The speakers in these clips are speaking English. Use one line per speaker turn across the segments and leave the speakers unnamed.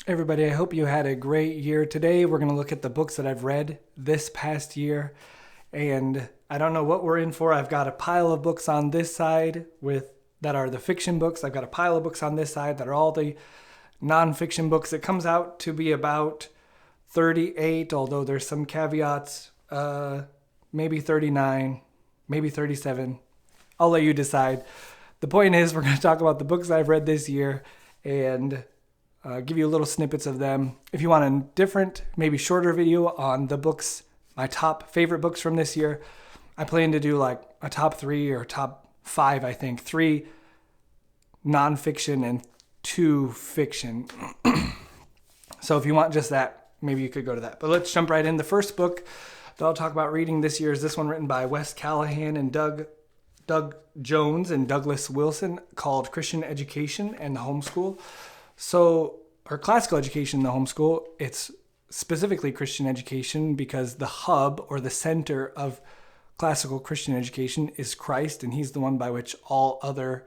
Everybody, I hope you had a great year. Today, we're going to look at the books that I've read this past year. And I don't know what we're in for. I've got a pile of books on this side that are the fiction books. I've got a pile of books on this side that are all the nonfiction books. It comes out to be about 38, although there's some caveats. Maybe 39, maybe 37. I'll let you decide. The point is, we're going to talk about the books I've read this year and give you little snippets of them. If you want a different, maybe shorter video on the books, my top favorite books from this year, I plan to do like a top 3 or top 5, I think. 3 nonfiction and 2 fiction. So if you want just that, maybe you could go to that. But let's jump right in. The first book that I'll talk about reading this year is this one written by Wes Calihan and Doug Jones and Douglas Wilson, called Christian Education and the Homeschool. Or classical education in the homeschool, it's specifically Christian education because the hub or the center of classical Christian education is Christ, and he's the one by which all other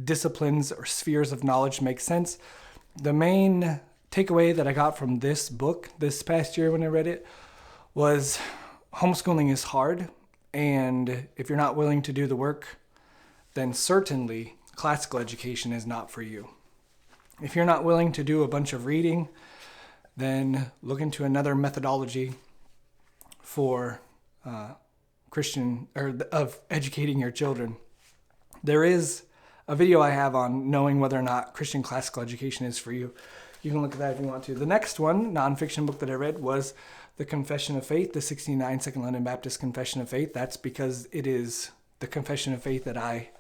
disciplines or spheres of knowledge make sense. The main takeaway that I got from this book this past year when I read it was homeschooling is hard, and if you're not willing to do the work, then certainly classical education is not for you. If you're not willing to do a bunch of reading, then look into another methodology for of educating your children. There is a video I have on knowing whether or not Christian classical education is for you. You can look at that if you want to. The next one, nonfiction book that I read, was The Confession of Faith, the 69 Second London Baptist Confession of Faith. That's because it is the confession of faith that I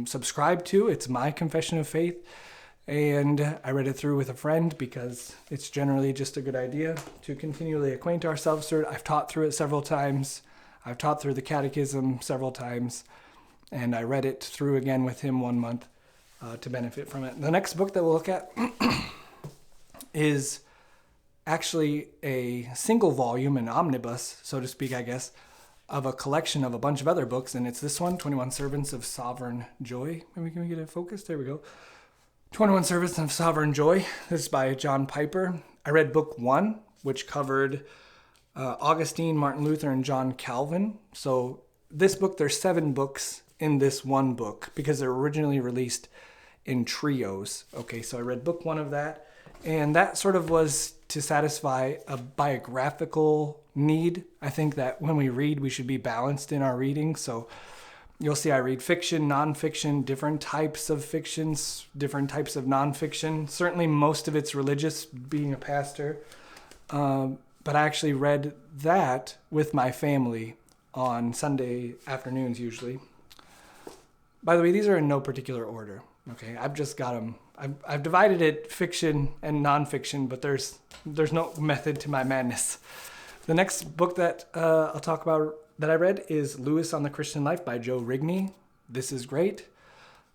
subscribe to. It's my confession of faith, and I read it through with a friend because it's generally just a good idea to continually acquaint ourselves through it. I've taught through it several times. I've taught through the catechism several times, and I read it through again with him one month to benefit from it. The next book that we'll look at is actually a single volume, an omnibus, so to speak, I guess, of a collection of a bunch of other books, and it's this one, 21 Servants of Sovereign Joy. Maybe can we get it focused? There we go. 21 Servants of Sovereign Joy. This is by John Piper. I read book 1, which covered Augustine, Martin Luther, and John Calvin. So this book, there's 7 books in this one book because they're originally released in trios. Okay, so I read book 1 of that, and that sort of was to satisfy a biographical need. I think that when we read, we should be balanced in our reading. So you'll see I read fiction, nonfiction, different types of fictions, different types of nonfiction. Certainly most of it's religious, being a pastor. But I actually read that with my family on Sunday afternoons usually. By the way, these are in no particular order. Okay, I've just got them. I've divided it fiction and nonfiction, but there's no method to my madness. The next book that I'll talk about that I read is Lewis on the Christian Life by Joe Rigney. This is great.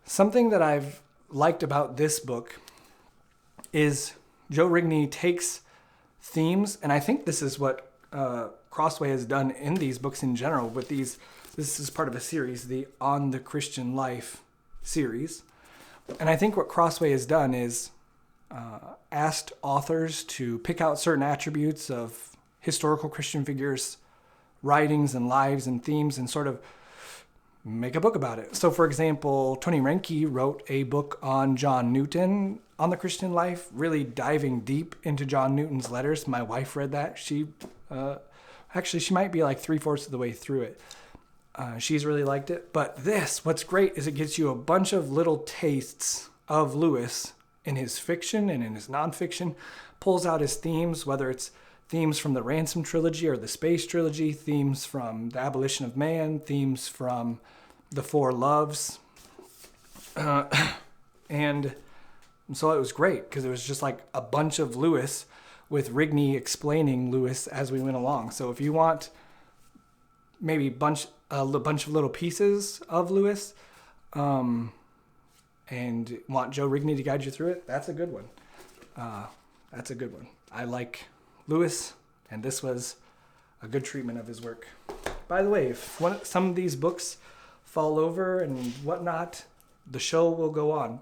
Something that I've liked about this book is Joe Rigney takes themes, and I think this is what Crossway has done in these books in general with these. This is part of a series, the On the Christian Life series. And I think what Crossway has done is asked authors to pick out certain attributes of historical Christian figures, writings and lives and themes, and sort of make a book about it. So, for example, Tony Reinke wrote a book on John Newton on the Christian Life, really diving deep into John Newton's letters. My wife read that. She might be like 3/4 of the way through it. She's really liked it. But what's great is it gives you a bunch of little tastes of Lewis in his fiction and in his nonfiction, pulls out his themes, whether it's themes from the Ransom trilogy or the Space trilogy, themes from the Abolition of Man, themes from the Four Loves. And so it was great because it was just like a bunch of Lewis with Rigney explaining Lewis as we went along. So if you want maybe a bunch of little pieces of Lewis and want Joe Rigney to guide you through it, that's a good one. I like Lewis, and this was a good treatment of his work. By the way, if some of these books fall over and whatnot, the show will go on.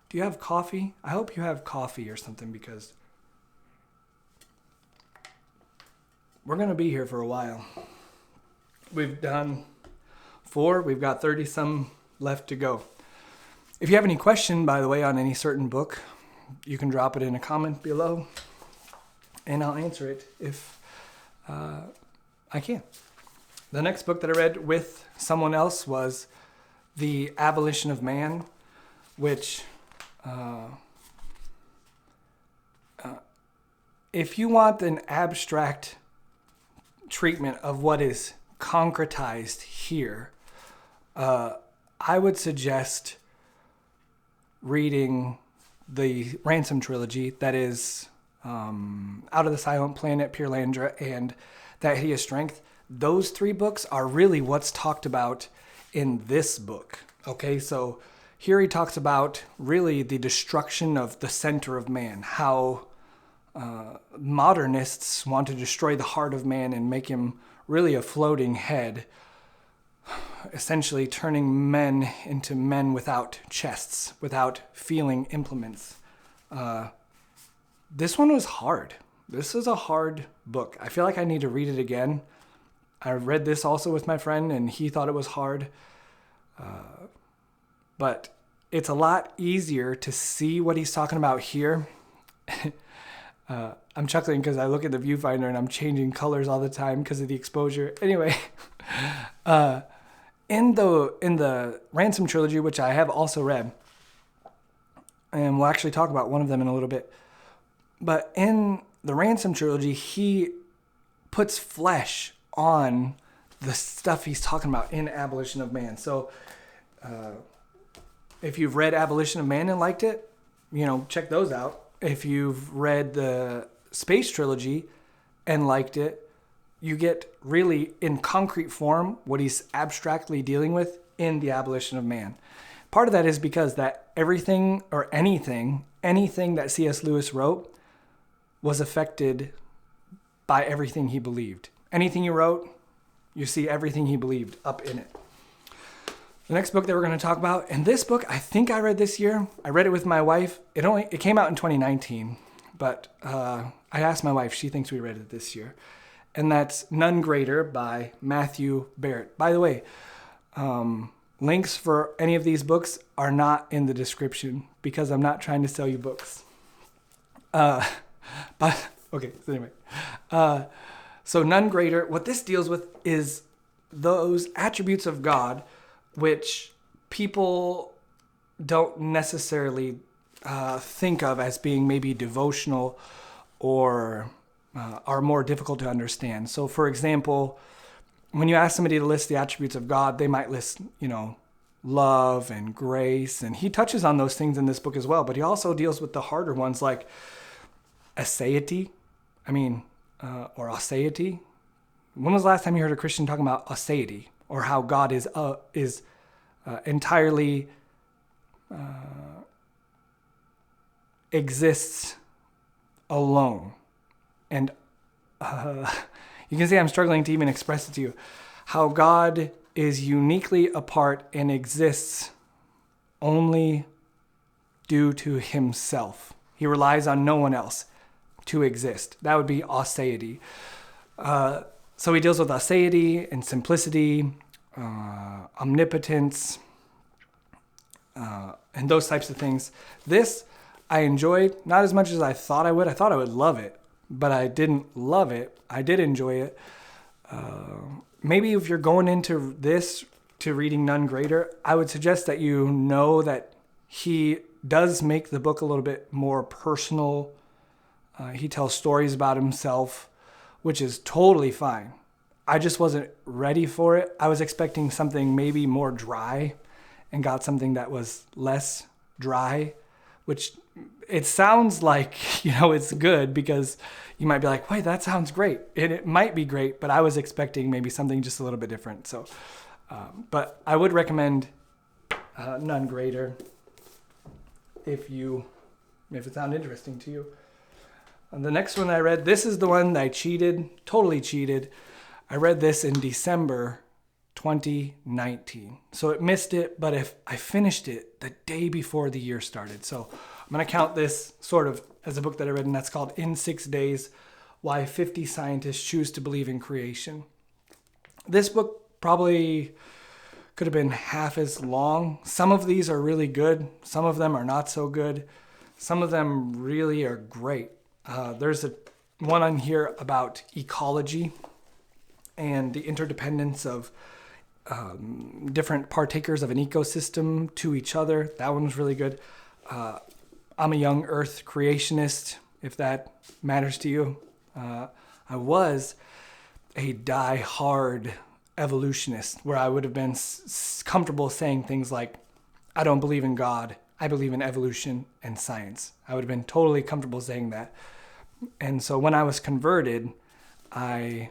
Do you have coffee? I hope you have coffee or something, because we're going to be here for a while. We've done 4. We've got 30 some left to go. If you have any question, by the way, on any certain book, you can drop it in a comment below, and I'll answer it if I can. The next book that I read with someone else was The Abolition of Man, which, if you want an abstract treatment of what is concretized here, I would suggest reading the Ransom trilogy, that is Out of the Silent Planet, Pure Landra, and That Hideous Strength. Those 3 books are really what's talked about in this book. Okay, so here he talks about really the destruction of the center of man, how modernists want to destroy the heart of man and make him really a floating head, essentially turning men into men without chests, without feeling implements. This one was hard. This is a hard book. I feel like I need to read it again. I read this also with my friend, and he thought it was hard. But it's a lot easier to see what he's talking about here. I'm chuckling because I look at the viewfinder and I'm changing colors all the time because of the exposure. Anyway, in the Ransom trilogy, which I have also read, and we'll actually talk about one of them in a little bit, but in the Ransom trilogy, he puts flesh on the stuff he's talking about in Abolition of Man. So if you've read Abolition of Man and liked it, check those out. If you've read the Space trilogy and liked it, you get really in concrete form what he's abstractly dealing with in the Abolition of Man. Part of that is because that everything or anything that C.S. Lewis wrote was affected by everything he believed. Anything he wrote, you see everything he believed up in it. The next book that we're going to talk about, and this book I think I read this year. I read it with my wife. It came out in 2019, but I asked my wife. She thinks we read it this year. And that's None Greater by Matthew Barret. By the way, links for any of these books are not in the description because I'm not trying to sell you books. But okay, so anyway. So None Greater, what this deals with is those attributes of God which people don't necessarily think of as being maybe devotional or are more difficult to understand. So for example, when you ask somebody to list the attributes of God, they might list, love and grace. And he touches on those things in this book as well, but he also deals with the harder ones like aseity. Or aseity. When was the last time you heard a Christian talking about aseity, or how God is entirely exists alone? And you can see I'm struggling to even express it to you. How God is uniquely apart and exists only due to himself. He relies on no one else to exist. That would be aseity. So he deals with aseity and simplicity, omnipotence, and those types of things. This I enjoyed, not as much as I thought I would. I thought I would love it, but I didn't love it. I did enjoy it. Maybe if you're going into this to reading None Greater, I would suggest that you know that he does make the book a little bit more personal. He tells stories about himself, which is totally fine. I just wasn't ready for it. I was expecting something maybe more dry and got something that was less dry, which it sounds like, it's good because you might be like, wait, that sounds great. And it might be great, but I was expecting maybe something just a little bit different. So, but I would recommend None Greater if it sounds interesting to you. And the next one I read, this is the one that I totally cheated. I read this in December 2019. So it missed it, but if I finished it the day before the year started. So I'm going to count this sort of as a book that I read, and that's called In 6 Days, Why 50 Scientists Choose to Believe in Creation. This book probably could have been half as long. Some of these are really good. Some of them are not so good. Some of them really are great. There's one on here about ecology and the interdependence of different partakers of an ecosystem to each other. That one's really good. I'm a young Earth creationist, if that matters to you. I was a die-hard evolutionist, where I would have been comfortable saying things like, I don't believe in God, I believe in evolution and science. I would have been totally comfortable saying that. And so when I was converted, I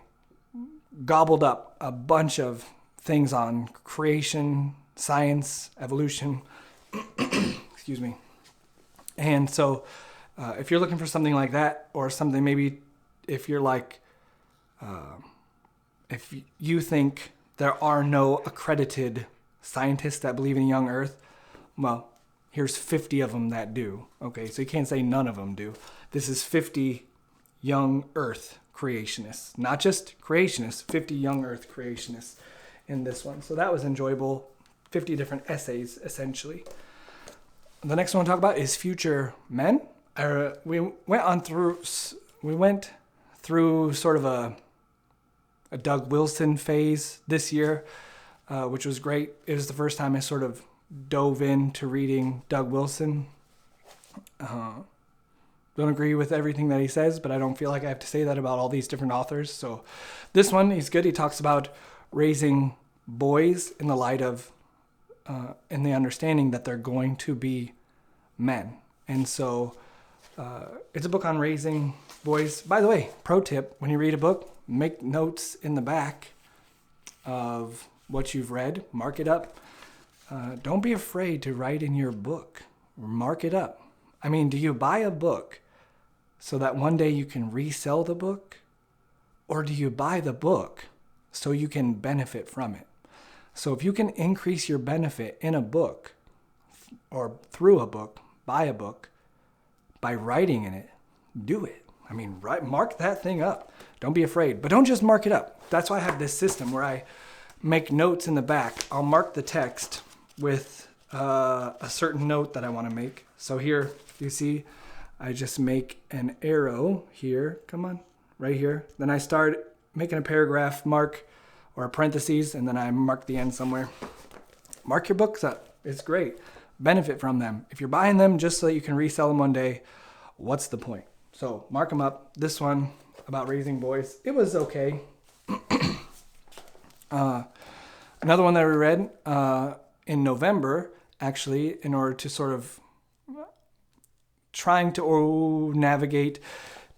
gobbled up a bunch of things on creation, science, evolution. Excuse me. And so if you're looking for something like that, or something maybe if you're like, if you think there are no accredited scientists that believe in a young Earth, well, here's 50 of them that do. Okay, so you can't say none of them do. This is 50 young Earth creationists. Not just creationists, 50 young Earth creationists in this one. So that was enjoyable. 50 different essays, essentially. The next one I'll talk about is Future Men. We went through sort of a Doug Wilson phase this year, which was great. It was the first time I sort of dove into reading Doug Wilson. Don't agree with everything that he says, but I don't feel like I have to say that about all these different authors. So this one, he's good. He talks about raising boys in the light of, in the understanding that they're going to be men. And so it's a book on raising boys. By the way, pro tip, when you read a book, make notes in the back of what you've read. Mark it up. Don't be afraid to write in your book. Mark it up. I mean, do you buy a book so that one day you can resell the book? Or do you buy the book so you can benefit from it? So if you can increase your benefit in a book or through a book, buy a book, by writing in it, do it. I mean, mark that thing up. Don't be afraid, but don't just mark it up. That's why I have this system where I make notes in the back. I'll mark the text with a certain note that I want to make. So here, you see, I just make an arrow here. Come on, right here. Then I start making a paragraph mark or a parentheses, and then I mark the end somewhere. Mark your books up. It's great. Benefit from them. If you're buying them just so that you can resell them one day, what's the point? So mark them up. This one about raising boys, it was okay. Another one that we read in November, actually, in order to sort of trying to navigate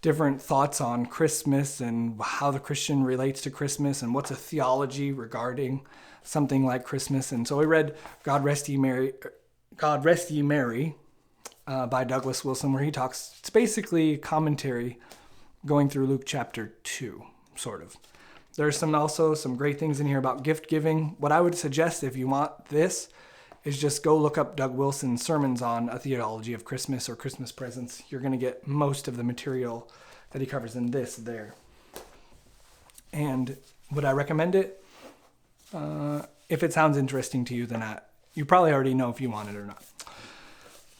different thoughts on Christmas and how the Christian relates to Christmas and what's a theology regarding something like Christmas. And so we read God Rest Ye Merry by Douglas Wilson, where he talks, it's basically commentary going through Luke chapter 2, sort of. There's also some great things in here about gift giving. What I would suggest if you want this is just go look up Doug Wilson's sermons on a theology of Christmas or Christmas presents. You're going to get most of the material that he covers in this there. And would I recommend it? If it sounds interesting to you, then you probably already know if you want it or not.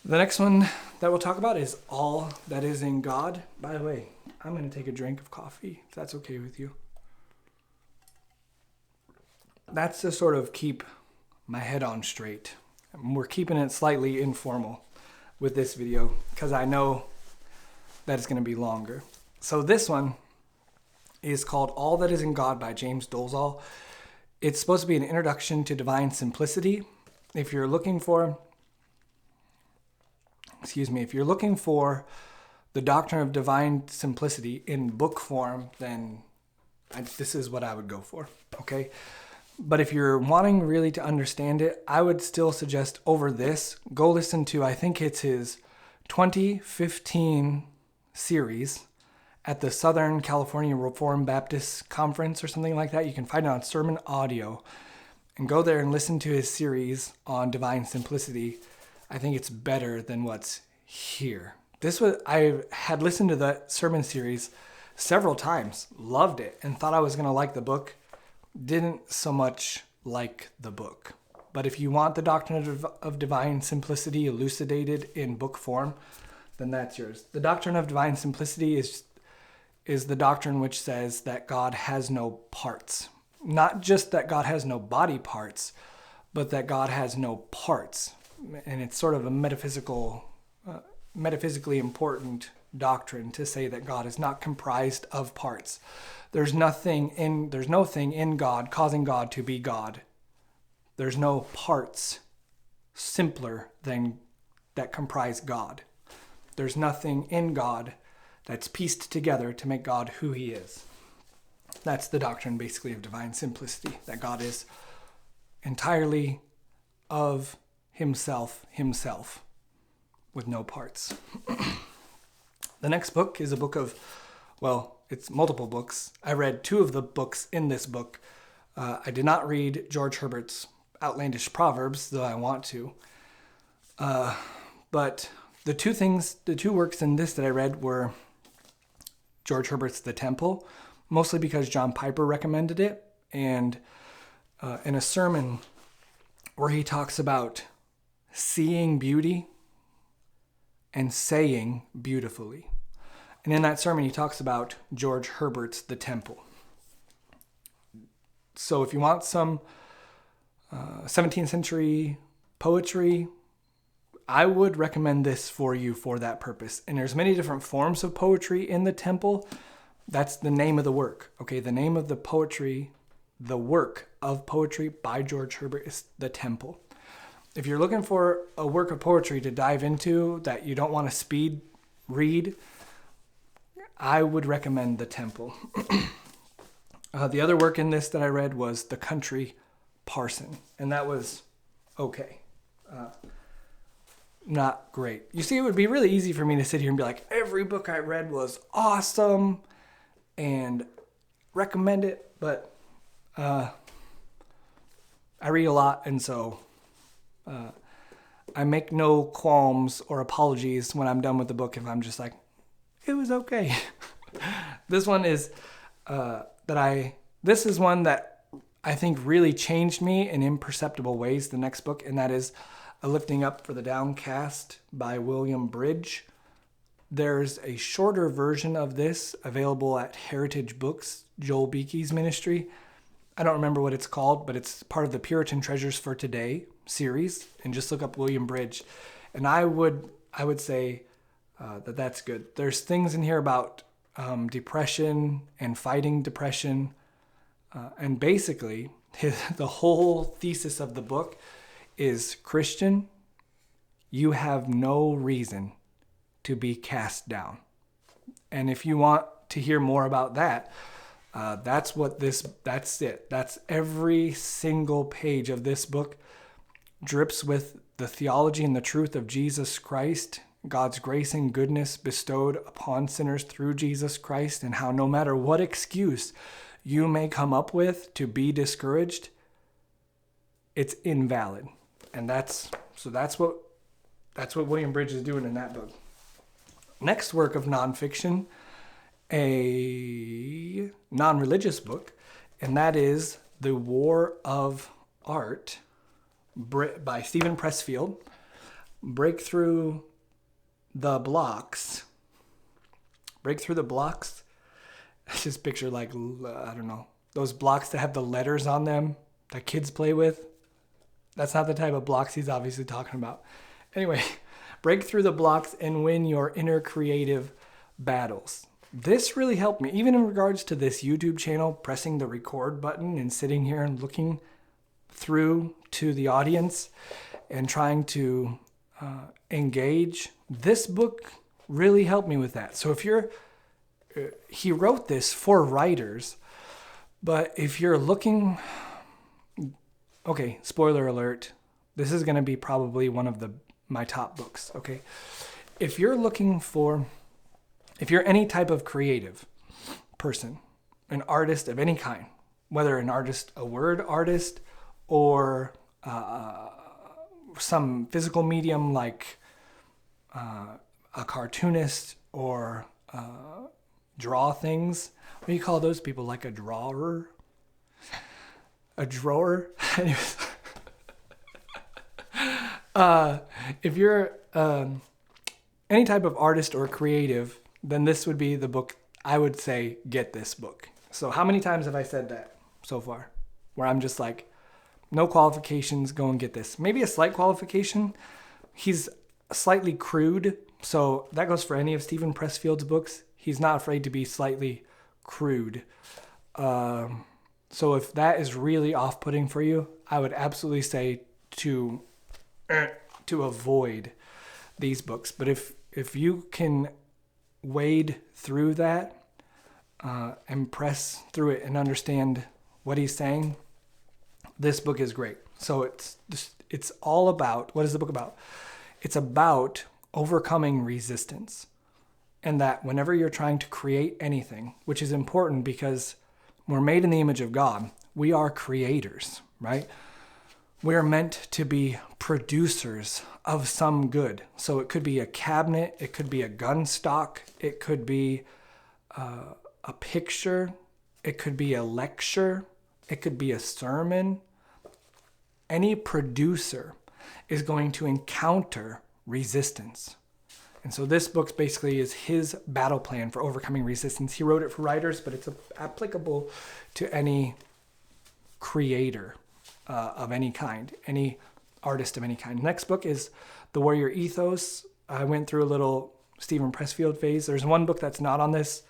The next one that we'll talk about is All That Is in God. By the way, I'm going to take a drink of coffee, if that's okay with you. That's to sort of keep my head on straight. We're keeping it slightly informal with this video because I know that it's going to be longer. So this one is called All That Is in God by James Dolezal. It's supposed to be an introduction to divine simplicity. If you're looking for the doctrine of divine simplicity in book form, then this is what I would go for, okay? But if you're wanting really to understand it, I would still suggest over this, go listen to, I think it's his 2015 series at the Southern California Reformed Baptist Conference or something like that. You can find it on Sermon Audio. and go there and listen to his series on divine simplicity. I think it's better than what's here. I had listened to that sermon series several times, loved it, and thought I was going to like the book. Didn't so much like the book. But if you want the doctrine of divine simplicity elucidated in book form, then that's yours. The doctrine of divine simplicity is the doctrine which says that God has no parts. Not just that God has no body parts, but that God has no parts. And it's sort of a metaphysically important doctrine to say that God is not comprised of parts. There's no thing in God causing God to be God. There's no parts simpler than that comprise God. There's nothing in God that's pieced together to make God who he is. That's the doctrine basically of divine simplicity, that God is entirely of himself, with no parts. The next book is a book of, it's multiple books. I read 2 of the books in this book. I did not read George Herbert's Outlandish Proverbs, though I want to. But the 2 works in this that I read were George Herbert's The Temple, mostly because John Piper recommended it, and in a sermon where he talks about seeing beauty and saying beautifully. And in that sermon, he talks about George Herbert's The Temple. So if you want some 17th century poetry, I would recommend this for you for that purpose. And there's many different forms of poetry in The Temple. That's the name of the work. Okay, the name of the poetry, the work of poetry by George Herbert is The Temple. If you're looking for a work of poetry to dive into that you don't want to speed read, I would recommend The Temple. The other work in this that I read was The Country Parson, and that was okay. Not great. You see, it would be really easy for me to sit here and be like, every book I read was awesome and recommend it, but I read a lot, and so I make no qualms or apologies when I'm done with the book if I'm just like, it was okay. This one is this is one that I think really changed me in imperceptible ways, the next book, and that is A Lifting Up for the Downcast by William Bridge. There's a shorter version of this available at Heritage Books, Joel Beakey's ministry. I don't remember what it's called, but it's part of the Puritan Treasures for Today series, and just look up William Bridge. And I would say that's good. There's things in here about depression and fighting depression, and basically the whole thesis of the book is, Christian, you have no reason to be cast down. And if you want to hear more about that, that's it. That's every single page of this book drips with the theology and the truth of Jesus Christ, God's grace and goodness bestowed upon sinners through Jesus Christ, and how no matter what excuse you may come up with to be discouraged, it's invalid. And that's what William Bridge is doing in that book. Next work of nonfiction, a non-religious book, and that is The War of Art by Stephen Pressfield. Break through the blocks. I just picture I don't know, those blocks that have the letters on them that kids play with. That's not the type of blocks he's obviously talking about. Anyway, break through the blocks and win your inner creative battles. This really helped me, even in regards to this YouTube channel, pressing the record button and sitting here and looking through to the audience and trying to engage. This book really helped me with that. So he wrote this for writers, but if you're looking, okay, spoiler alert, this is going to be probably one of my top books, okay? If you're any type of creative person, an artist of any kind, whether an artist, a word artist, or some physical medium like a cartoonist or draw things. What do you call those people? Like a drawer? A drawer? Anyways. If you're any type of artist or creative, then this would be the book. I would say get this book. So how many times have I said that so far? Where I'm just like, no qualifications, go and get this. Maybe a slight qualification. He's slightly crude. So that goes for any of Stephen Pressfield's books. He's not afraid to be slightly crude. So if that is really off-putting for you, I would absolutely say to avoid these books. But if you can wade through that and press through it and understand what he's saying, this book is great. So it's all about, what is the book about? It's about overcoming resistance. And that whenever you're trying to create anything, which is important because we're made in the image of God, we are creators, right? We're meant to be producers of some good. So it could be a cabinet, it could be a gun stock, it could be a picture, it could be a lecture, it could be a sermon. Any producer is going to encounter resistance. And so this book basically is his battle plan for overcoming resistance. He wrote it for writers, but it's applicable to any creator of any kind, any artist of any kind. Next book is The Warrior Ethos. I went through a little Stephen Pressfield phase. There's one book that's not on this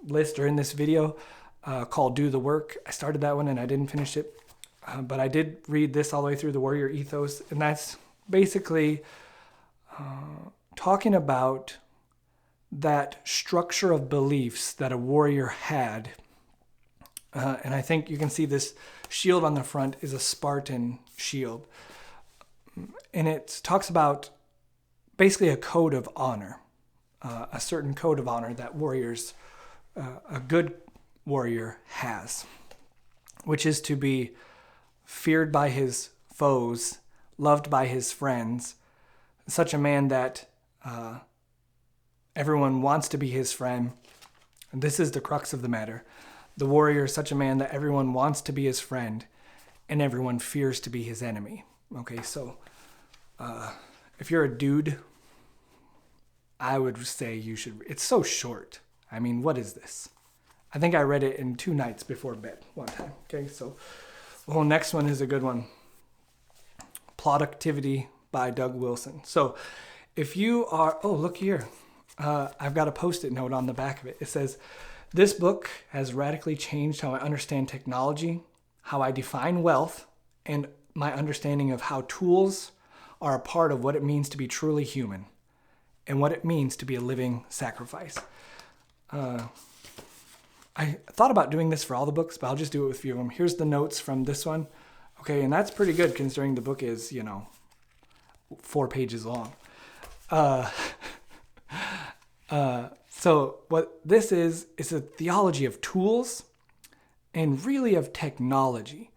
list or in this video called Do the Work. I started that one and I didn't finish it. But I did read this all the way through, The Warrior Ethos. And that's basically talking about that structure of beliefs that a warrior had. And I think you can see this shield on the front is a Spartan shield. And it talks about basically a code of honor, a certain code of honor that warriors, a good warrior has, which is to be feared by his foes, loved by his friends, such a man that everyone wants to be his friend. And this is the crux of the matter. The warrior is such a man that everyone wants to be his friend and everyone fears to be his enemy. Okay, so if you're a dude, I would say you should. It's so short. I mean, what is this? I think I read it in 2 nights before bed one time. Okay, so the next one is a good one. Ploductivity by Doug Wilson. So if you are, look here. I've got a Post-it note on the back of it. It says, this book has radically changed how I understand technology, how I define wealth, and my understanding of how tools are a part of what it means to be truly human and what it means to be a living sacrifice. I thought about doing this for all the books, but I'll just do it with a few of them. Here's the notes from this one. Okay, and that's pretty good considering the book is, 4 pages long. So what this is a theology of tools and really of technology.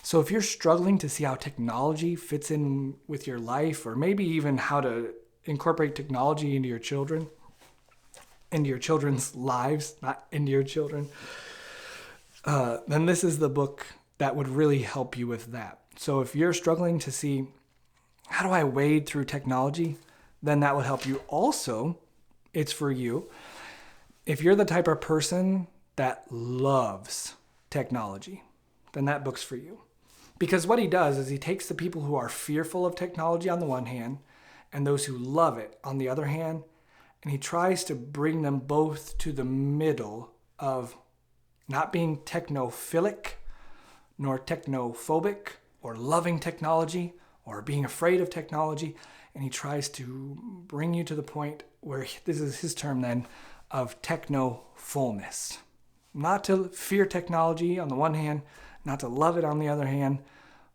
So if you're struggling to see how technology fits in with your life, or maybe even how to incorporate technology into your children, into your children's lives, not into your children, then this is the book that would really help you with that. So if you're struggling to see, how do I wade through technology? Then that would help you. Also, it's for you. If you're the type of person that loves technology, then that book's for you. Because what he does is he takes the people who are fearful of technology on the one hand and those who love it on the other hand, and he tries to bring them both to the middle of not being technophilic nor technophobic or loving technology or being afraid of technology. And he tries to bring you to the point where, this is his term then, of techno-fullness. Not to fear technology on the one hand, not to love it on the other hand,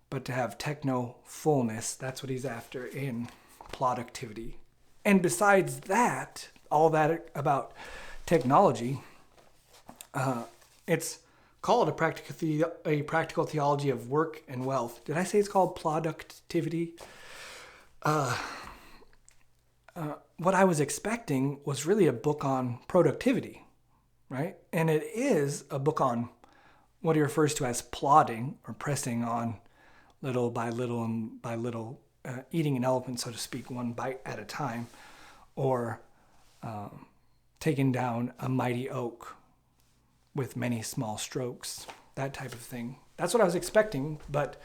but to have techno-fullness. That's what he's after in Ploductivity. And besides that, all that about technology, it's call it a practical theology of work and wealth. Did I say it's called Ploductivity? What I was expecting was really a book on productivity, right? And it is a book on what he refers to as plodding, or pressing on little by little and by little, eating an elephant, so to speak, one bite at a time, or taking down a mighty oak with many small strokes, that type of thing. That's what I was expecting, but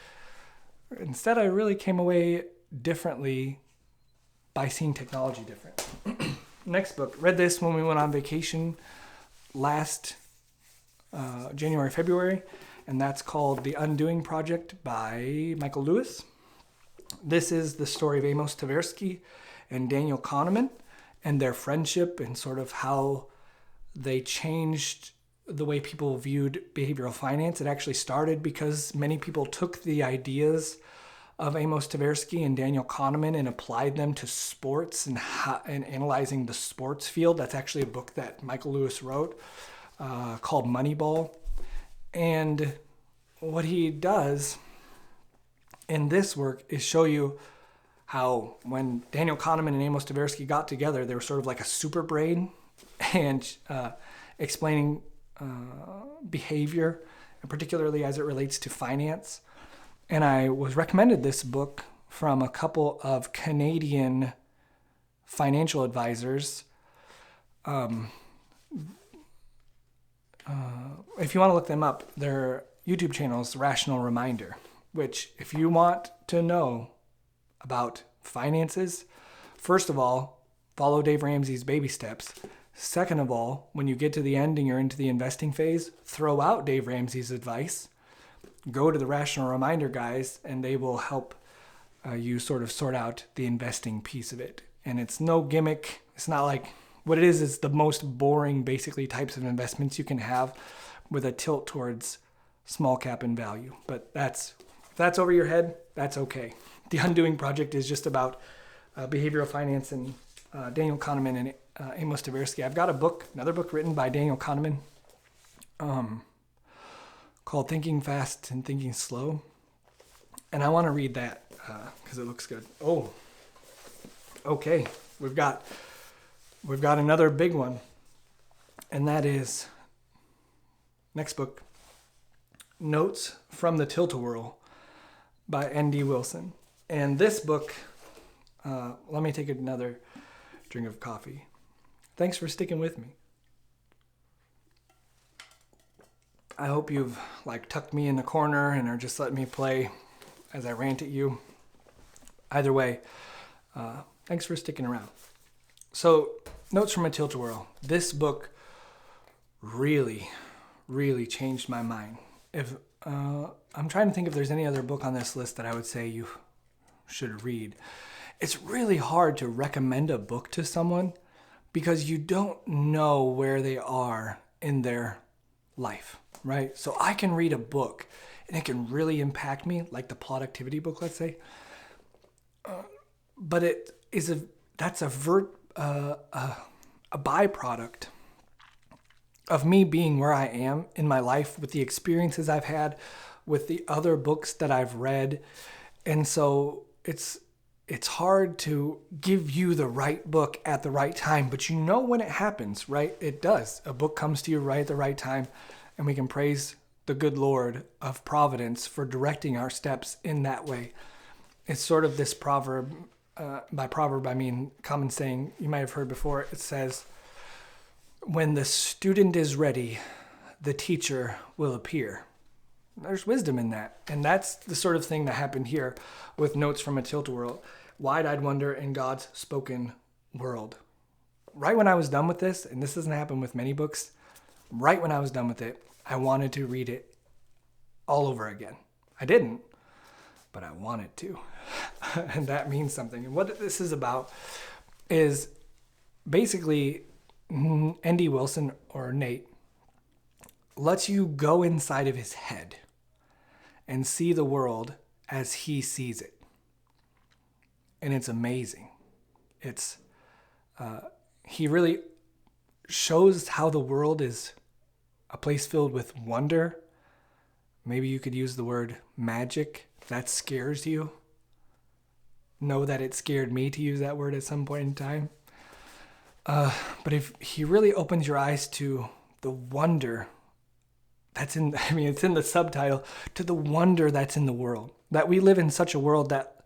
instead I really came away differently by seeing technology different. Next book, read this when we went on vacation last January, February, and that's called The Undoing Project by Michael Lewis. This is the story of Amos Tversky and Daniel Kahneman and their friendship, and sort of how they changed the way people viewed behavioral finance. It actually started because many people took the ideas of Amos Tversky and Daniel Kahneman and applied them to sports and analyzing the sports field. That's actually a book that Michael Lewis wrote called Moneyball. And what he does in this work is show you how when Daniel Kahneman and Amos Tversky got together, they were sort of like a super brain, and explaining behavior, and particularly as it relates to finance. And I was recommended this book from a couple of Canadian financial advisors. If you want to look them up, their YouTube channel is Rational Reminder, which, if you want to know about finances, first of all, follow Dave Ramsey's baby steps. Second of all, when you get to the end and you're into the investing phase, throw out Dave Ramsey's advice. Go to the Rational Reminder guys, and they will help you sort of sort out the investing piece of it. And it's no gimmick. It's not like, what it is the most boring, basically, types of investments you can have with a tilt towards small cap and value. But if that's over your head, that's okay. The Undoing Project is just about behavioral finance and Daniel Kahneman and Amos Tversky. I've got another book written by Daniel Kahneman, called Thinking Fast and Thinking Slow. And I want to read that because it looks good. Oh, okay. We've got another big one. And that is, next book, Notes from the Tilt-a-whirl by N.D. Wilson. And this book, let me take another drink of coffee. Thanks for sticking with me. I hope you've tucked me in the corner and are just letting me play as I rant at you. Either way, thanks for sticking around. So, Notes from a Tilt-a-whirl. This book really, really changed my mind. I'm trying to think if there's any other book on this list that I would say you should read. It's really hard to recommend a book to someone because you don't know where they are in their life. Right? So I can read a book and it can really impact me, like the Ploductivity book, let's say. But that's a byproduct of me being where I am in my life, with the experiences I've had, with the other books that I've read. And so it's hard to give you the right book at the right time, but you know when it happens, right? It does. A book comes to you right at the right time. And we can praise the good Lord of providence for directing our steps in that way. It's sort of this proverb. By proverb, I mean common saying you might have heard before. It says, when the student is ready, the teacher will appear. There's wisdom in that. And that's the sort of thing that happened here with Notes from a Tilt-a-whirl. Wide-eyed wonder in God's spoken world. Right when I was done with this, and this doesn't happen with many books, right when I was done with it, I wanted to read it all over again. I didn't, but I wanted to. And that means something. And what this is about is basically N.D. Wilson, or Nate, lets you go inside of his head and see the world as he sees it. And it's amazing. He really shows how the world is a place filled with wonder Maybe you could use the word magic. That scares you. Know that it scared me to use that word at some point in time. But if he really opens your eyes to the wonder that's it's in the subtitle, to the wonder that's in the world. That we live in such a world that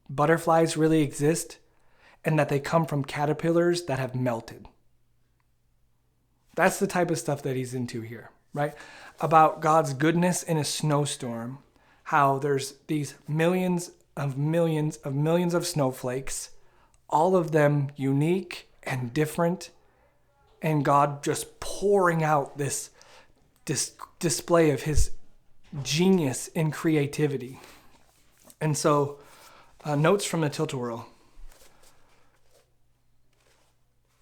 butterflies really exist and that they come from caterpillars that have melted. That's the type of stuff that he's into here, right? About God's goodness in a snowstorm, how there's these millions of snowflakes, all of them unique and different, and God just pouring out this display of his genius in creativity. And so, notes from the Tilt-a-whirl.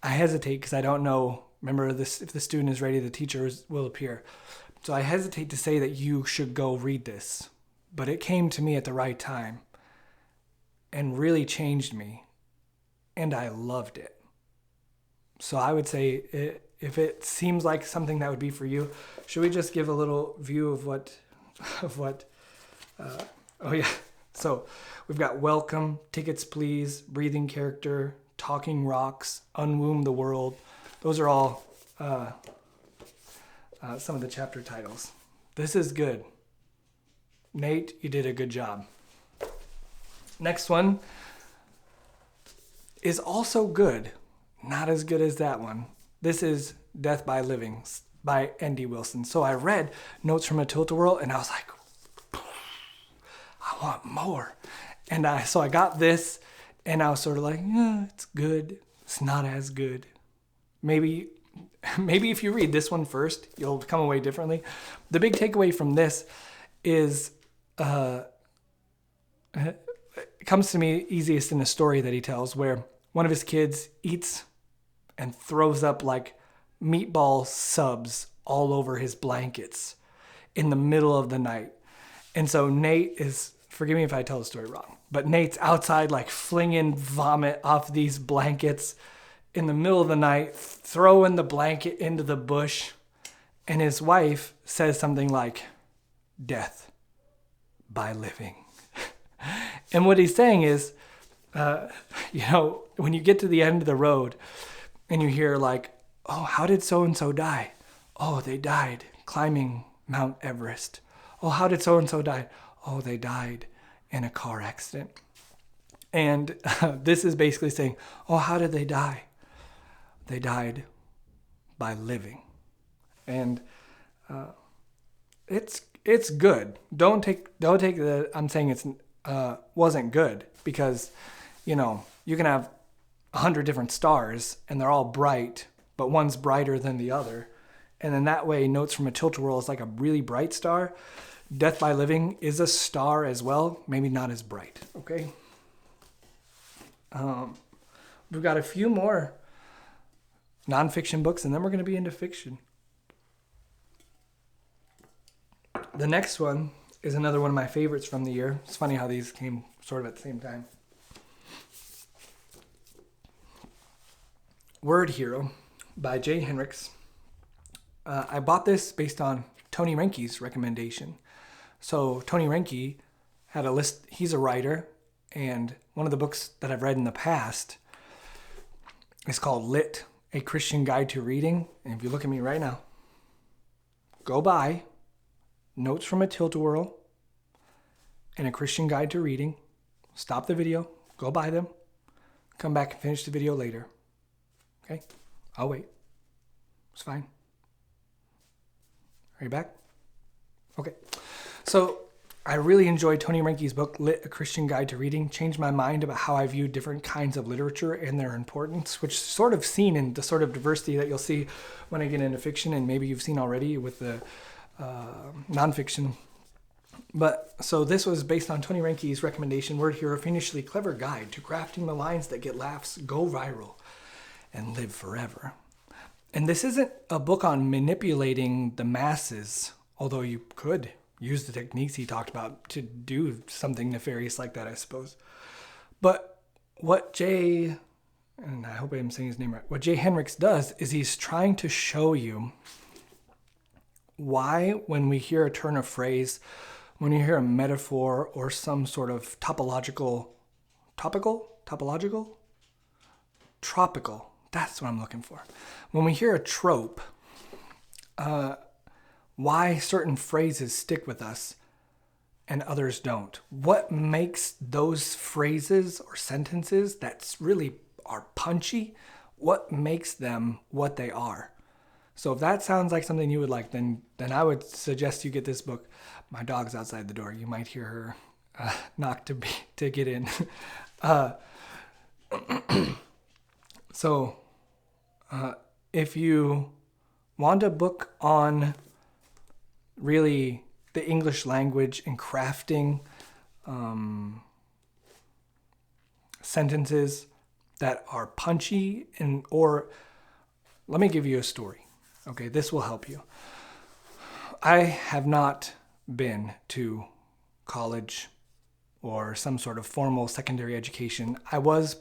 I hesitate because I don't know, remember this, if the student is ready, the teacher will appear. So I hesitate to say that you should go read this, but it came to me at the right time and really changed me, and I loved it. So I would say, if it seems like something that would be for you, should we just give a little view of what, oh yeah. So we've got welcome, tickets please, breathing character, talking rocks, unwomb the world. Those are all some of the chapter titles. This is good. Nate, you did a good job. Next one is also good. Not as good as that one. This is Death by Living by N.D. Wilson. So I read Notes from a Tilt-a-whirl and I was like, I want more. And so I got this and I was sort of like, yeah, it's good. It's not as good. Maybe if you read this one first, you'll come away differently. The big takeaway from this is, it comes to me easiest in a story that he tells where one of his kids eats and throws up like meatball subs all over his blankets in the middle of the night. And so Nate is, forgive me if I tell the story wrong, but Nate's outside like flinging vomit off these blankets in the middle of the night, throwing the blanket into the bush. And his wife says something like, death by living. And what he's saying is, when you get to the end of the road and you hear like, oh, how did so-and-so die? Oh, they died climbing Mount Everest. Oh, how did so-and-so die? Oh, they died in a car accident. And this is basically saying, oh, how did they die? They died by living. And it's good. Don't take the, I'm saying it's wasn't good, because you can have 100 different stars and they're all bright, but one's brighter than the other. And then that way, Notes from a Tilt-a-whirl is like a really bright star. Death by Living is a star as well, maybe not as bright. Okay. We've got a few more nonfiction books, and then we're going to be into fiction. The next one is another one of my favorites from the year. It's funny how these came sort of at the same time. Word Hero by Jay Henricks. I bought this based on Tony Reinke's recommendation. So Tony Reinke had a list. He's a writer, and one of the books that I've read in the past is called Lit, A Christian Guide to Reading. And if you look at me right now, go buy Notes from a Tilt-a-whirl and A Christian Guide to Reading. Stop the video, go buy them, come back and finish the video later. Okay? I'll wait. It's fine. Are you back? Okay. So I really enjoyed Tony Reinke's book, Lit, A Christian Guide to Reading. Changed my mind about how I view different kinds of literature and their importance, which is sort of seen in the sort of diversity that you'll see when I get into fiction, and maybe you've seen already with the nonfiction. But so this was based on Tony Reinke's recommendation, Word Hero, fiendishly clever guide to crafting the lines that get laughs, go viral, and live forever. And this isn't a book on manipulating the masses, although you could use the techniques he talked about to do something nefarious like that, I suppose. But what Jay, and I hope I'm saying his name right, what Jay Henricks does is he's trying to show you why, when we hear a turn of phrase, when you hear a metaphor or some sort of tropical, that's what I'm looking for. When we hear a trope, why certain phrases stick with us and others don't. What makes those phrases or sentences that really are punchy, what makes them what they are? So if that sounds like something you would like, then I would suggest you get this book. My dog's outside the door. You might hear her knock to get in. So if you want a book on really the English language and crafting sentences that are punchy, or let me give you a story. Okay, this will help you. I have not been to college or some sort of formal secondary education. I was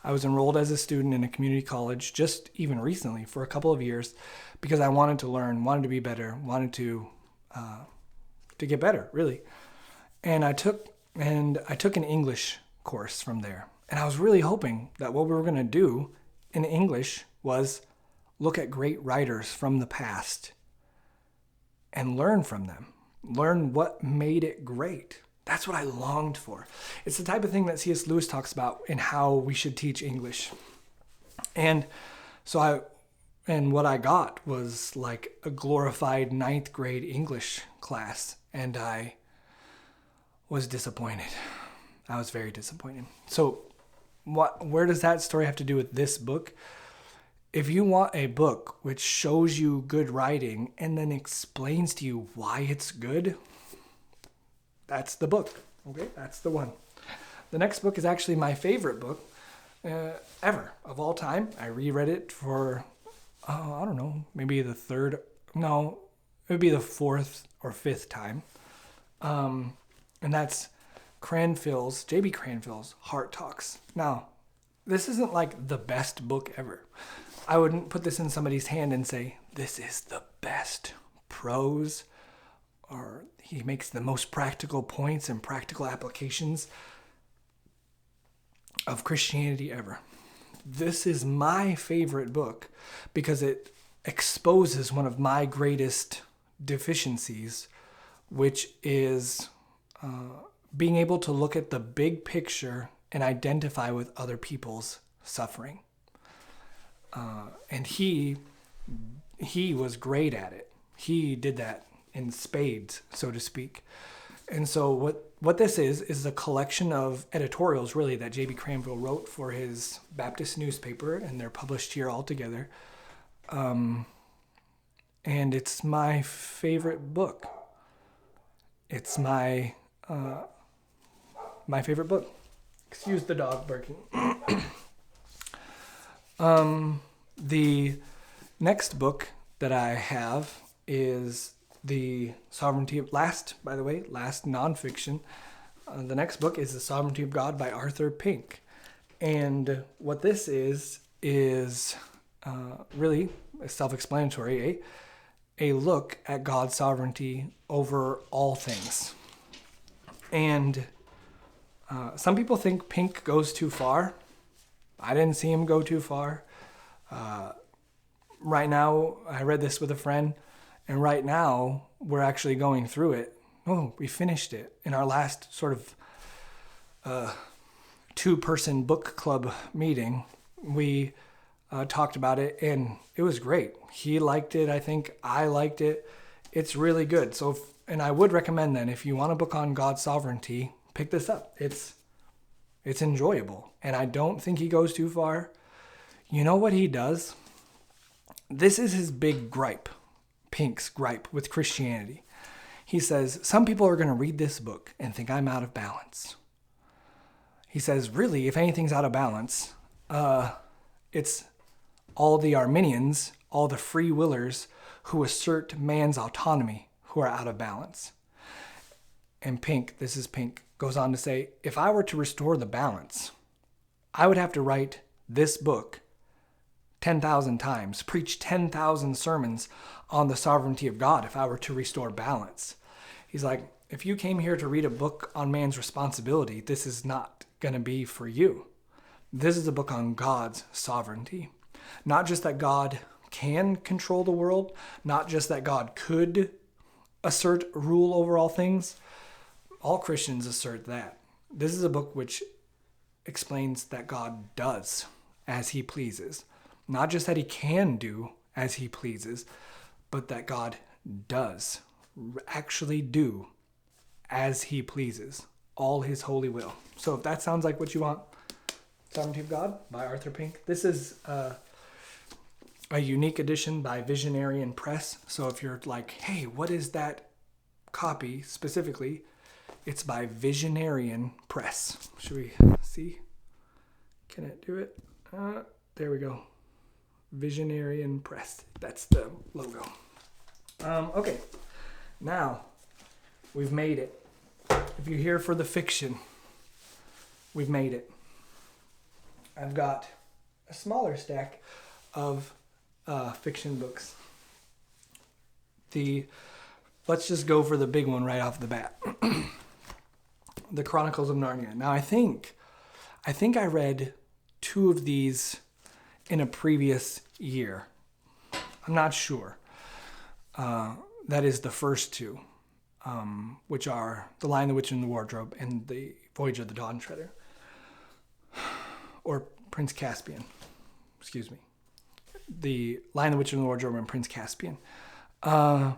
enrolled as a student in a community college just even recently for a couple of years because I wanted to learn, wanted to be better, wanted to get better, really. And I took an English course from there. And I was really hoping that what we were going to do in English was look at great writers from the past and learn from them. Learn what made it great. That's what I longed for. It's the type of thing that C.S. Lewis talks about in how we should teach English. And so what I got was like a glorified 9th grade English class, and I was disappointed. I was very disappointed. So where does that story have to do with this book? If you want a book which shows you good writing and then explains to you why it's good, that's the book. Okay, that's the one. The next book is actually my favorite book ever of all time. I reread it for, I don't know, maybe it would be the 4th or 5th time. And that's J.B. Cranfield's Heart Talks. Now, this isn't like the best book ever. I wouldn't put this in somebody's hand and say, this is the best prose, or he makes the most practical points and practical applications of Christianity ever. This is my favorite book because it exposes one of my greatest deficiencies, which is being able to look at the big picture and identify with other people's suffering. And he was great at it. He did that in spades, so to speak. And so what this is a collection of editorials, really, that J.B. Cranfield wrote for his Baptist newspaper, and they're published here all together. And it's my favorite book. It's my favorite book. Excuse the dog barking. The next book that I have is The Sovereignty of last nonfiction. The next book is The Sovereignty of God by Arthur Pink. And what this is really self-explanatory, a look at God's sovereignty over all things. And some people think Pink goes too far. I didn't see him go too far. Right now, I read this with a friend, and right now, we're actually going through it. Oh, we finished it in our last sort of 2-person book club meeting. We talked about it, and it was great. He liked it. I think I liked it. It's really good. And I would recommend then, if you want a book on God's sovereignty, pick this up. It's enjoyable, and I don't think he goes too far. You know what he does? This is his big gripe, Pink's gripe with Christianity. He says, some people are going to read this book and think I'm out of balance. He says, really, if anything's out of balance, it's all the Arminians, all the free willers who assert man's autonomy who are out of balance. And Pink, this is Pink, goes on to say, if I were to restore the balance, I would have to write this book 10,000 times, preach 10,000 sermons on the sovereignty of God if I were to restore balance. He's like, if you came here to read a book on man's responsibility, this is not going to be for you. This is a book on God's sovereignty. Not just that God can control the world, not just that God could assert rule over all things. All Christians assert that. This is a book which explains that God does as he pleases. Not just that he can do as he pleases, but that God does actually do as he pleases, all his holy will. So if that sounds like what you want, Sovereignty of God by Arthur Pink. This is a unique edition by Visionarian Press. So if you're like, hey, what is that copy specifically? It's by Visionarian Press. Should we see? Can it do it? There we go. Visionarian Press. That's the logo. Okay. Now, we've made it. If you're here for the fiction, we've made it. I've got a smaller stack of fiction books. Let's just go for the big one right off the bat. The Chronicles of Narnia. Now, I think I read 2 of these in a previous year. I'm not sure. That is the first 2, which are The Lion, the Witch, and the Wardrobe and The Voyage of the Dawn Treader. Or Prince Caspian. Excuse me. The Lion, the Witch, and the Wardrobe and Prince Caspian. But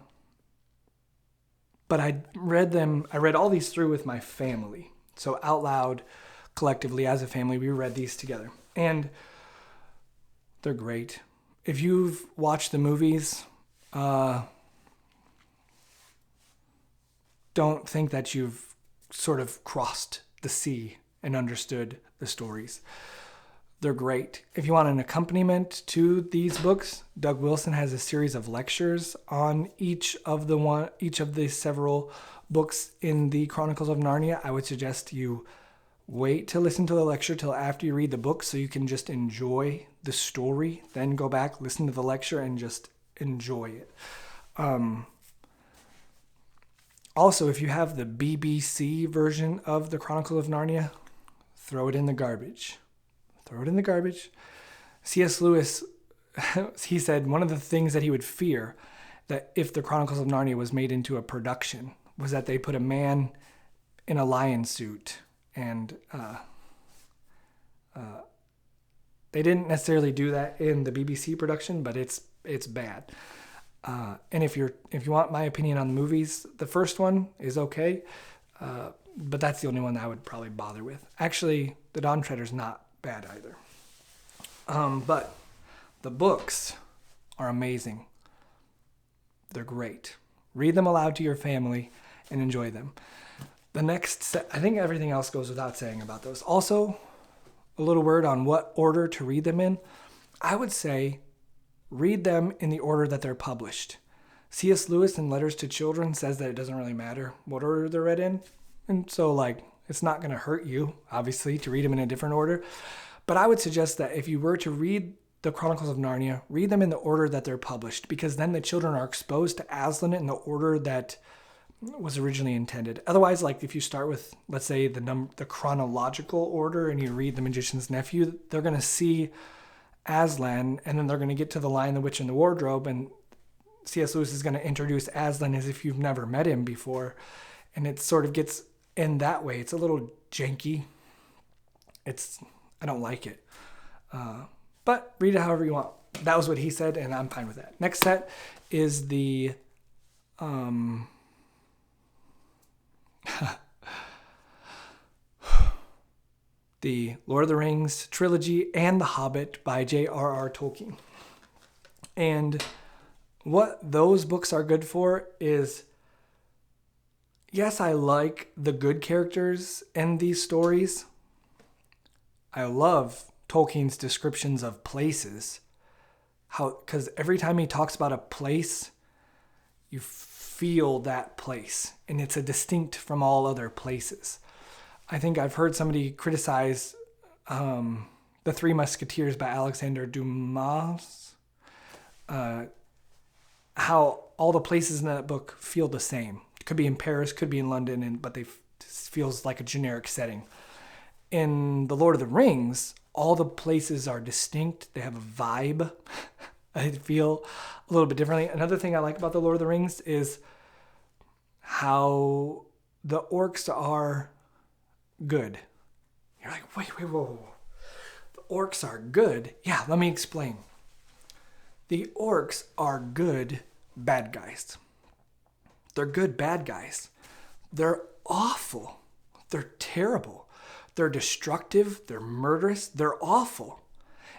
I read all these through with my family. So out loud, collectively, as a family, we read these together. And they're great. If you've watched the movies, don't think that you've sort of crossed the sea and understood the stories. They're great. If you want an accompaniment to these books, Doug Wilson has a series of lectures on each of the several books in the Chronicles of Narnia. I would suggest you wait to listen to the lecture till after you read the book so you can just enjoy the story. Then go back, listen to the lecture, and just enjoy it. Also, if you have the BBC version of the Chronicles of Narnia, throw it in the garbage. Throw it in the garbage. C.S. Lewis, he said one of the things that he would fear that if the Chronicles of Narnia was made into a production was that they put a man in a lion suit and they didn't necessarily do that in the BBC production, but it's bad. And if you want my opinion on the movies, the first one is okay, but that's the only one that I would probably bother with. Actually, The Dawn Treader's not bad either. But the books are amazing. They're great. Read them aloud to your family and enjoy them. The next set, I think everything else goes without saying about those. Also, a little word on what order to read them in. I would say read them in the order that they're published. C.S. Lewis in Letters to Children says that it doesn't really matter what order they're read in. And so, it's not going to hurt you, obviously, to read them in a different order. But I would suggest that if you were to read the Chronicles of Narnia, read them in the order that they're published, because then the children are exposed to Aslan in the order that was originally intended. Otherwise, if you start with, let's say, the chronological order and you read The Magician's Nephew, they're going to see Aslan, and then they're going to get to The Lion, the Witch, and the Wardrobe, and C.S. Lewis is going to introduce Aslan as if you've never met him before. And it sort of gets in that way. It's a little janky. I don't like it. But read it however you want. That was what he said, and I'm fine with that. Next set is the the Lord of the Rings trilogy and The Hobbit by J.R.R. Tolkien. And what those books are good for is, yes, I like the good characters in these stories. I love Tolkien's descriptions of places. Because every time he talks about a place, you feel that place. And it's a distinct from all other places. I think I've heard somebody criticize The Three Musketeers by Alexander Dumas, how all the places in that book feel the same. It could be in Paris, could be in London, but it feels like a generic setting. In The Lord of the Rings, all the places are distinct. They have a vibe. I feel a little bit differently. Another thing I like about The Lord of the Rings is how the orcs are good. You're like, wait, whoa. The orcs are good? Yeah, let me explain. The orcs are good bad guys. They're good bad guys. They're awful. They're terrible. They're destructive. They're murderous. They're awful.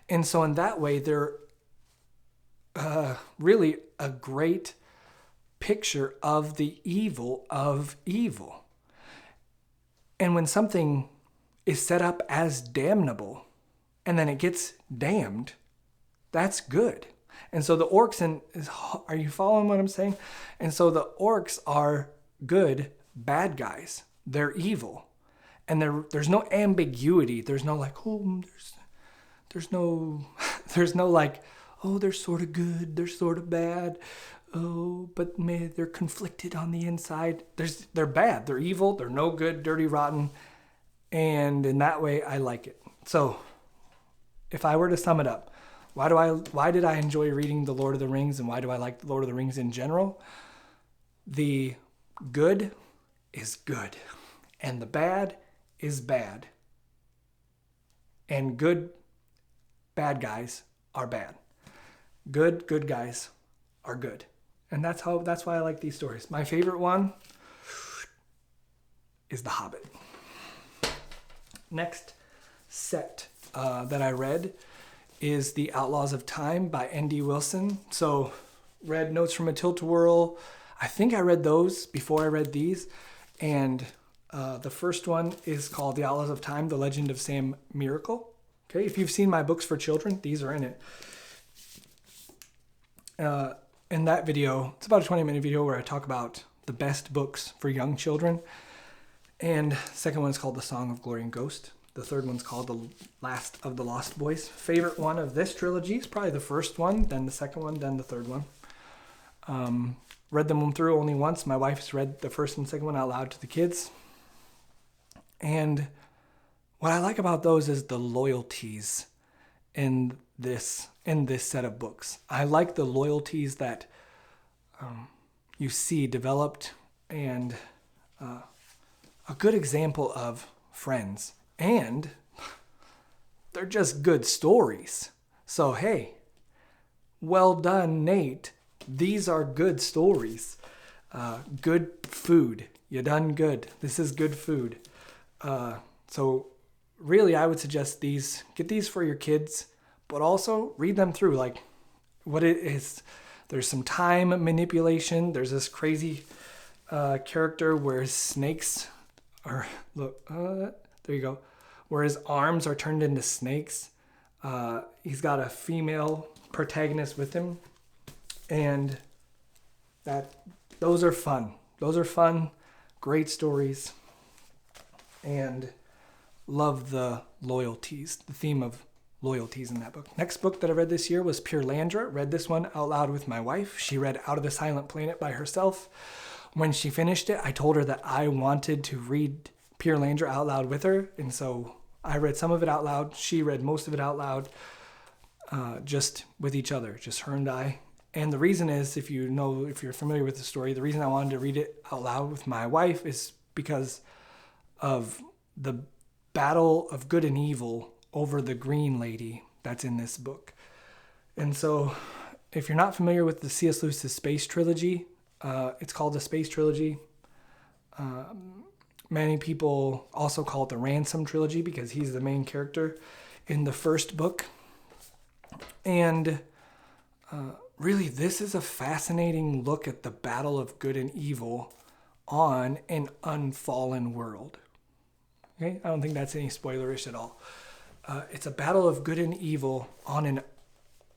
And so in that way, they're really a great picture of the evil of evil. And when something is set up as damnable and then it gets damned, that's good. And so the orcs, are you following what I'm saying? And so the orcs are good bad guys. They're evil. And there's no ambiguity. There's no like, oh, there's no like, oh, they're sort of good, they're sort of bad. Oh, but they're conflicted on the inside. They're bad, they're evil, they're no good, dirty, rotten. And in that way, I like it. So if I were to sum it up, why did I enjoy reading The Lord of the Rings, and why do I like The Lord of the Rings in general? The good is good, and the bad is bad. And good bad guys are bad. Good guys are good. And that's why I like these stories. My favorite one is The Hobbit. Next set that I read is The Outlaws of Time by N.D. Wilson. So read Notes from a Tilt-a-whirl. I think I read those before I read these. And the first one is called The Outlaws of Time, The Legend of Sam Miracle. Okay, if you've seen my books for children, these are in it. In that video, it's about a 20-minute video where I talk about the best books for young children. And the second one is called The Song of Glory and Ghost. The third one's called The Last of the Lost Boys. Favorite one of this trilogy is probably the first one, then the second one, then the third one. Read them through only once. My wife's read the first and second one out loud to the kids. And what I like about those is the loyalties in this set of books. I like the loyalties that you see developed, and a good example of friends. And they're just good stories. So hey, well done, Nate. These are good stories. Good food. You done good. This is good food. So really, I would suggest these. Get these for your kids, but also read them through. Like what it is. There's some time manipulation. There's this crazy character where his snakes are. Look, there you go. Where his arms are turned into snakes. He's got a female protagonist with him, and those are fun. Those are fun, great stories, and love the loyalties, the theme of loyalties in that book. Next book that I read this year was Pure Landra. Read this one out loud with my wife. She read Out of the Silent Planet by herself. When she finished it, I told her that I wanted to read Pure Landra out loud with her, and so I read some of it out loud. She read most of it out loud, just with each other, just her and I. And the reason is, if you're familiar with the story, the reason I wanted to read it out loud with my wife is because of the battle of good and evil over the green lady that's in this book. And so if you're not familiar with the C.S. Lewis's Space Trilogy, it's called the Space Trilogy. Many people also call it the Ransom Trilogy because he's the main character in the first book. And really, this is a fascinating look at the battle of good and evil on an unfallen world. Okay, I don't think that's any spoilerish at all. It's a battle of good and evil on an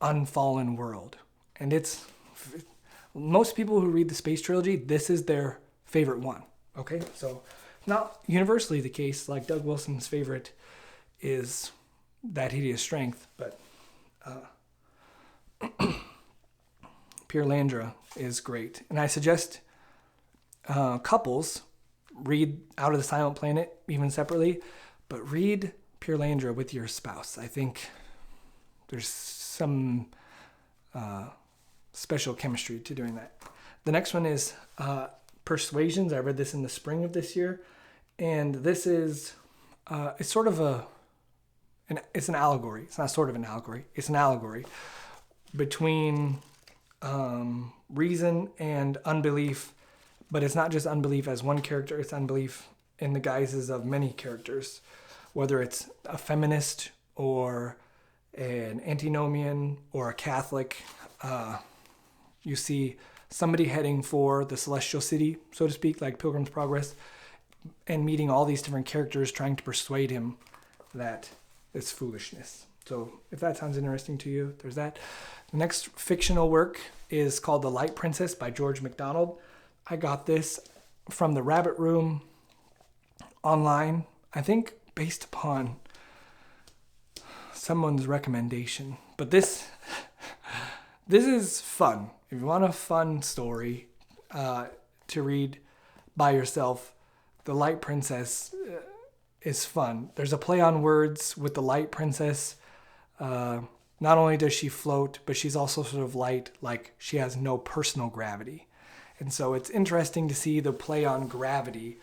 unfallen world. And it's, most people who read the Space Trilogy, this is their favorite one. Okay, so not universally the case. Like Doug Wilson's favorite is that hideous strength, but Pure Landra is great. And I suggest couples read Out of the Silent Planet even separately, but read Pure Landra with your spouse. I think there's some special chemistry to doing that. The next one is Persuasions. I read this in the spring of this year, and this is it's sort of it's an allegory. It's not sort of an allegory. It's an allegory between reason and unbelief, but it's not just unbelief as one character. It's unbelief in the guises of many characters, whether it's a feminist or an antinomian or a Catholic. You see somebody heading for the celestial city, so to speak, like Pilgrim's Progress, and meeting all these different characters trying to persuade him that it's foolishness. So if that sounds interesting to you, there's that. The next fictional work is called The Light Princess by George MacDonald. I got this from the Rabbit Room online, I think based upon someone's recommendation. But this is fun. If you want a fun story to read by yourself, The Light Princess is fun. There's a play on words with the Light Princess. Not only does she float, but she's also sort of light, like she has no personal gravity. And so it's interesting to see the play on gravity,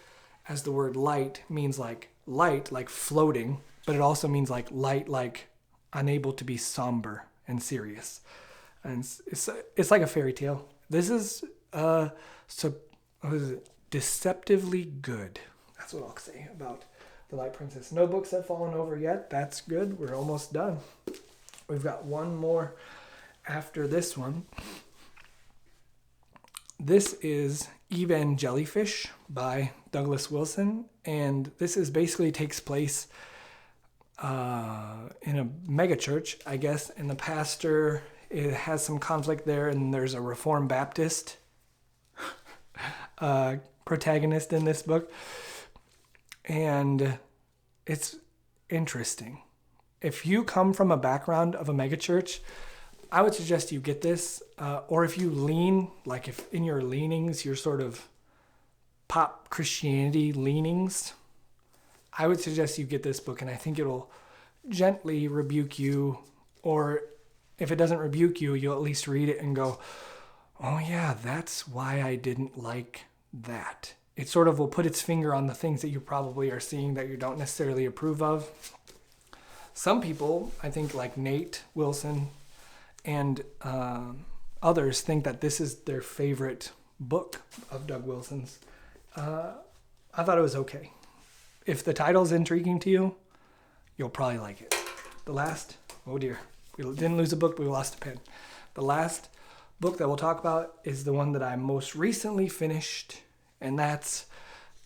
as the word light means like light, like floating, but it also means like light, like unable to be somber and serious. And it's like a fairy tale. This is deceptively good. That's what I'll say about The Light Princess. No books have fallen over yet. That's good. We're almost done. We've got one more after this one. This is Eve and Jellyfish by Douglas Wilson. And this is basically takes place in a megachurch, I guess. And the pastor, it has some conflict there. And there's a Reformed Baptist protagonist in this book. And it's interesting. If you come from a background of a megachurch, I would suggest you get this. Or if you lean, like if in your leanings, your sort of pop Christianity leanings, I would suggest you get this book. And I think it'll gently rebuke you. Or if it doesn't rebuke you, you'll at least read it and go, oh yeah, that's why I didn't like that. It sort of will put its finger on the things that you probably are seeing that you don't necessarily approve of. Some people, I think like Nate Wilson and others, think that this is their favorite book of Doug Wilson's. I thought it was okay. If the title's intriguing to you, you'll probably like it. The last, oh dear, we didn't lose a book, but we lost a pen. The last book that we'll talk about is the one that I most recently finished, and that's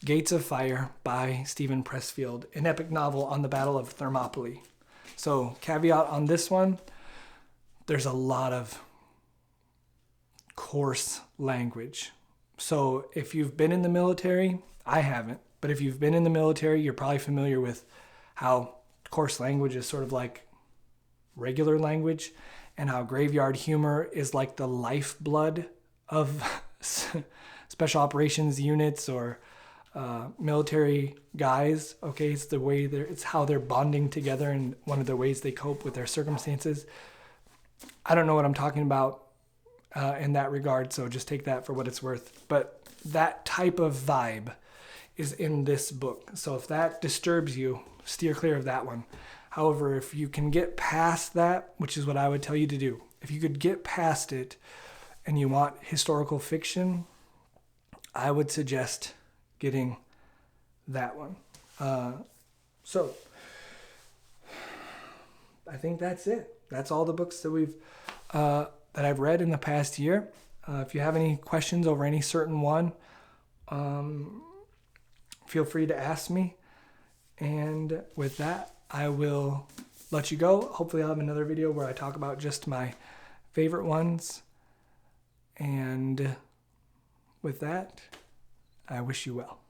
Gates of Fire by Stephen Pressfield, an epic novel on the Battle of Thermopylae. So, caveat on this one, there's a lot of coarse language. So, if you've been in the military, I haven't, but if you've been in the military, you're probably familiar with how coarse language is sort of like regular language, and how graveyard humor is like the lifeblood of special operations units or military guys. Okay, it's the way it's how they're bonding together and one of the ways they cope with their circumstances. I don't know what I'm talking about in that regard, so just take that for what it's worth. But that type of vibe is in this book. So if that disturbs you, steer clear of that one. However, if you can get past that, which is what I would tell you to do, if you could get past it and you want historical fiction, I would suggest getting that one. So I think that's it. That's all the books that that I've read in the past year. If you have any questions over any certain one, feel free to ask me. And with that, I will let you go. Hopefully I'll have another video where I talk about just my favorite ones. And with that, I wish you well.